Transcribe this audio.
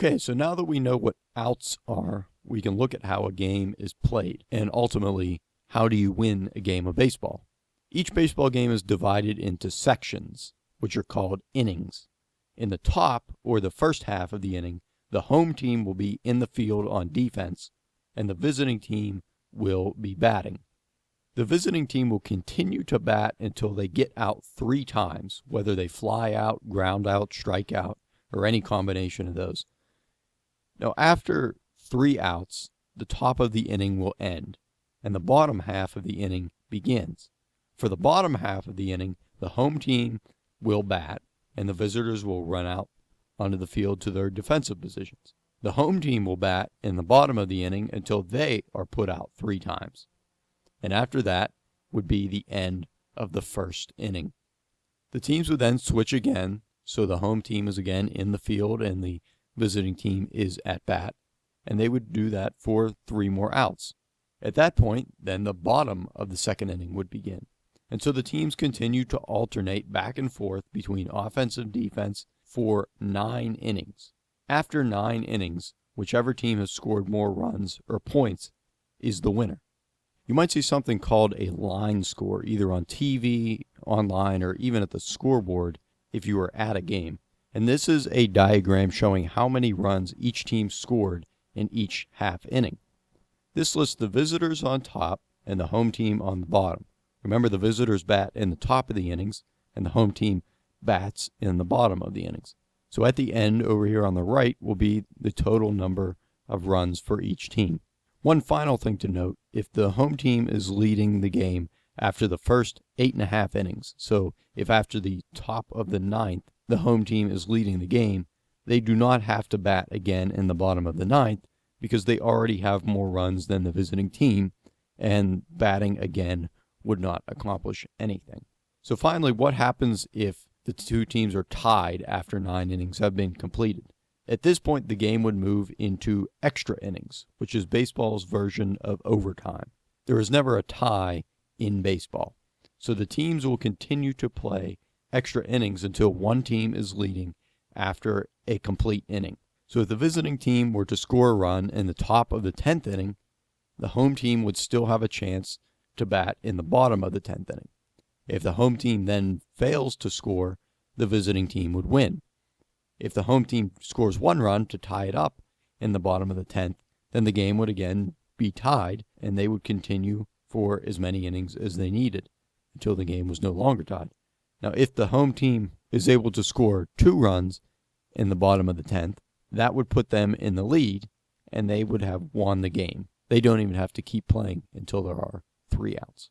Okay, so now that we know what outs are, we can look at how a game is played, and ultimately, how do you win a game of baseball? Each baseball game is divided into sections, which are called innings. In the top, or the first half of the inning, the home team will be in the field on defense, and the visiting team will be batting. The visiting team will continue to bat until they get out 3 times, whether they fly out, ground out, strike out, or any combination of those. Now, after 3 outs, the top of the inning will end, and the bottom half of the inning begins. For the bottom half of the inning, the home team will bat, and the visitors will run out onto the field to their defensive positions. The home team will bat in the bottom of the inning until they are put out 3 times. And after that would be the end of the first inning. The teams would then switch again, so the home team is again in the field and the visiting team is at bat, and they would do that for 3 more outs. At that point, then the bottom of the second inning would begin. And so the teams continue to alternate back and forth between offense and defense for 9 innings. After 9 innings, whichever team has scored more runs or points is the winner. You might see something called a line score, either on TV, online, or even at the scoreboard if you are at a game. And this is a diagram showing how many runs each team scored in each half inning. This lists the visitors on top and the home team on the bottom. Remember, the visitors bat in the top of the innings, and the home team bats in the bottom of the innings. So at the end, over here on the right, will be the total number of runs for each team. One final thing to note, if the home team is leading the game after the first 8.5 innings, so if after the top of the 9th, the home team is leading the game, they do not have to bat again in the bottom of the 9th because they already have more runs than the visiting team, and batting again would not accomplish anything. So finally, what happens if the 2 teams are tied after 9 innings have been completed? At this point, the game would move into extra innings, which is baseball's version of overtime. There is never a tie in baseball, so the teams will continue to play extra innings until one team is leading after a complete inning. So if the visiting team were to score a run in the top of the 10th inning, the home team would still have a chance to bat in the bottom of the 10th inning. If the home team then fails to score, the visiting team would win. If the home team scores 1 run to tie it up in the bottom of the 10th, then the game would again be tied, and they would continue for as many innings as they needed until the game was no longer tied. Now, if the home team is able to score 2 runs in the bottom of the 10th, that would put them in the lead, and they would have won the game. They don't even have to keep playing until there are 3 outs.